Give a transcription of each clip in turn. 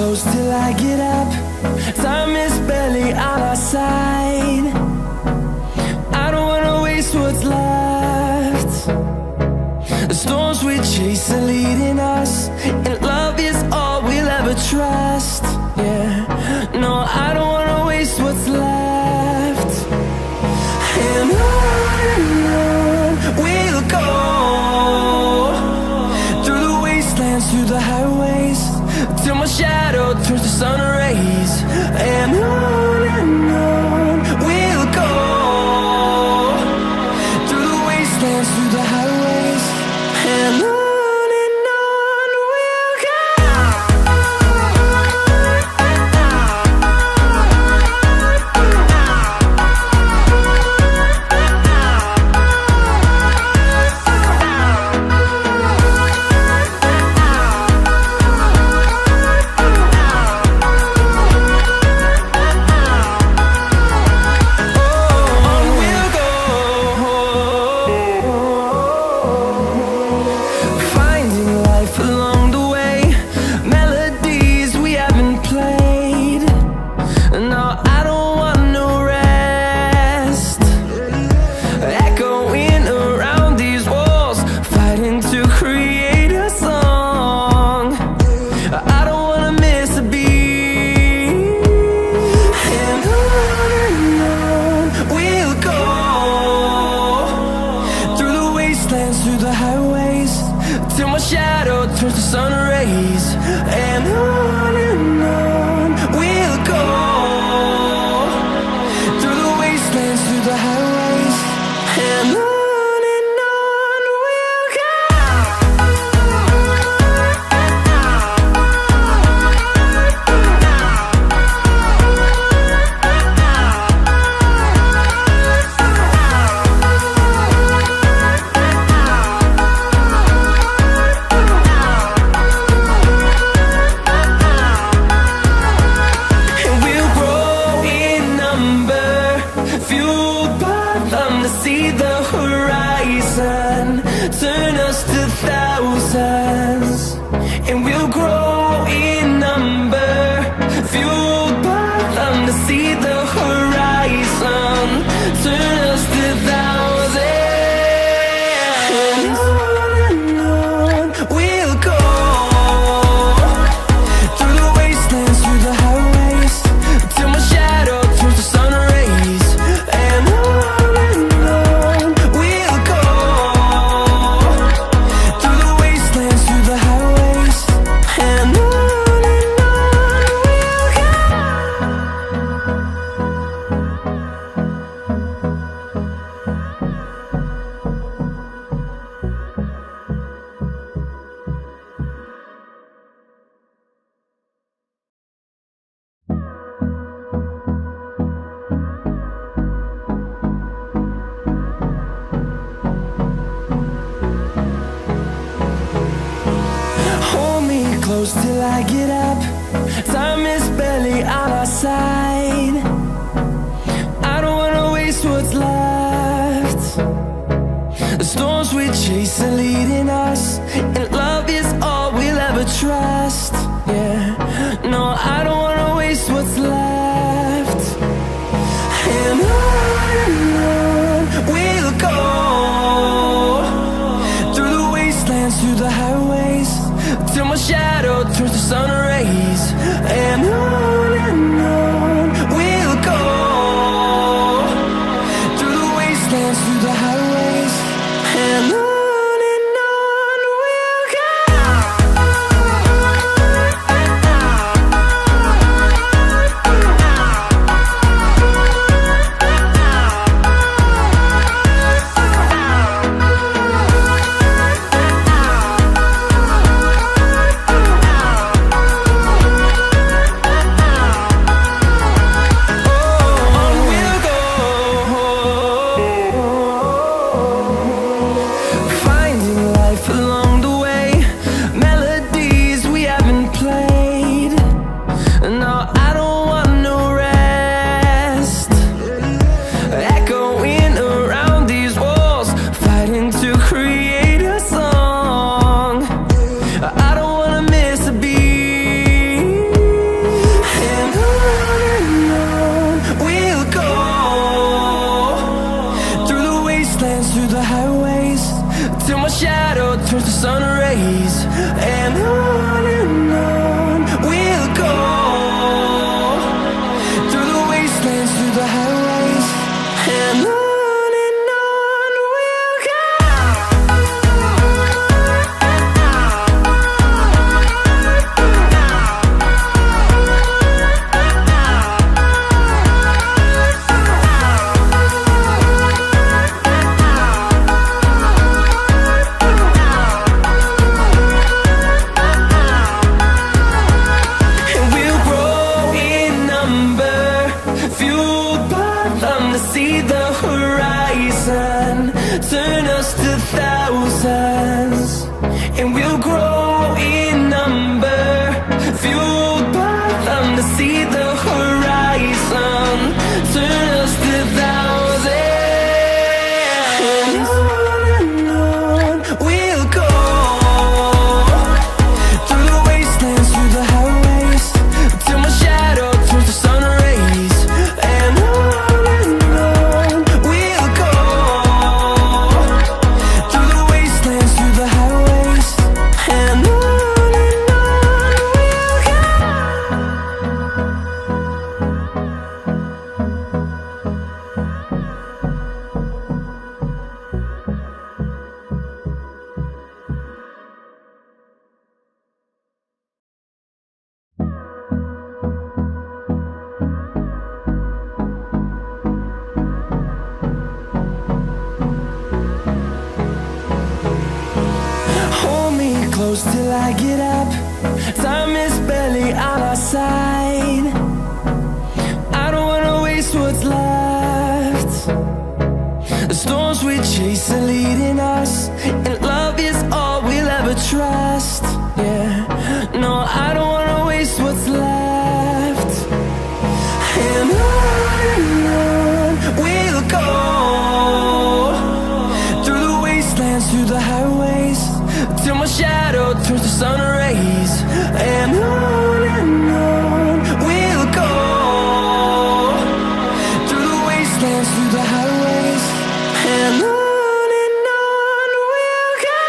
close till I get up. Time is barely on our side. I don't wanna waste what's left. The storms we chase are leading us, and love is all we'll ever trust. Yeah, no, I don't wanna waste what's left. And on we'll go, through the wastelands, through the highways, till my shadow turns to sun rays. And on we'll go, through the wastelands, through the highways, and on. Through the highways, till my shadow turns to sun rays. And on we'll go, through the wastelands, through the highways, and on. See the horizon, turn us to thousands, and we'll grow in number, fueled by them. To see the horizon, turn us to thousands, and on we'll go, through the wastelands, through the highways, till my shadow turns to sun rays. And close till I get up. Time is barely on our side. I don't wanna waste what's left. The storms we chase are leading us, and love is all we'll ever trust. Yeah, no, I don't wanna waste what's left. And on we'll go, through the wastelands, through the highways, till my shadow turns to sun rays. And on we'll go, through the wastelands, through the highways, and on the highways, and on we'll go. And we'll grow in number, fueled by them to see the horizon, turn us to thousands. And we'll grow in number, fueled by them to see the horizon, turn us to thousands. And on we'll go, through the wastelands, through the highways, till my shadow turns to sun rays. And on we'll go, through the wastelands, through the highways, and on we'll go. Hold me close till I get up. Time is barely on our side. I don't wanna waste what's left. The storms we chase are leading us, and love is all we'll ever trust. Yeah, no, I don't wanna waste what's left. And on we'll go, through the wastelands, through the highways, till my shadow turns to sun rays. And on we'll go, through the wastelands, through the highways, and on we'll go.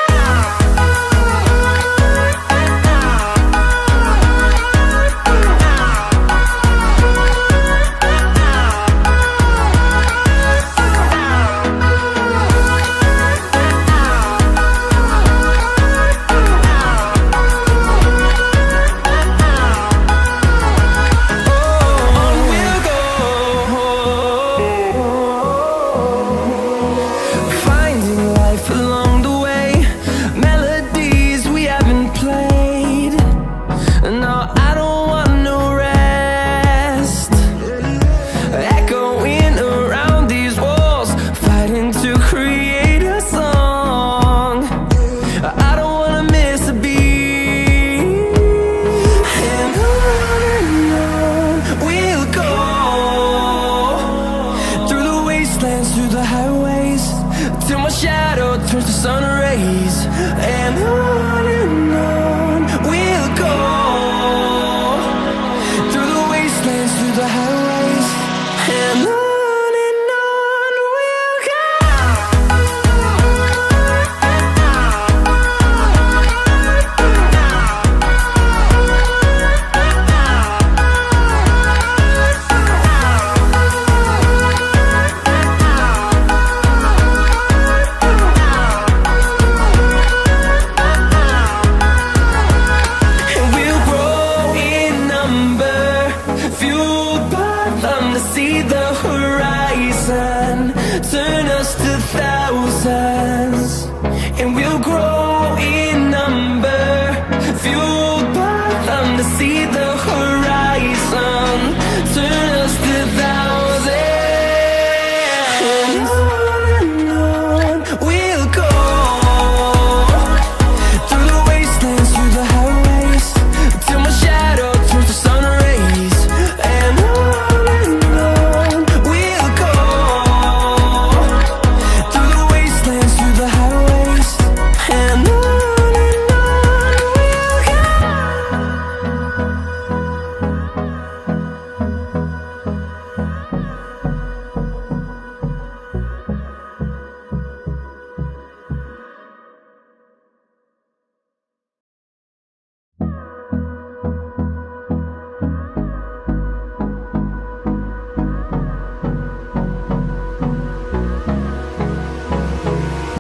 On we'll go, finding life along the way, melodies we haven't played. No, I don't want no rest, echoing around these walls, fighting to create a song. I don't wanna miss a beat. And on we'll go, through the wastelands, through the highways, till my shadow turns to sun rays. And on we'll go, through the wastelands, through the highways, and on we'll go. And we'll grow in number, fueled by them to see the horizon, turn us to thousands. And we'll grow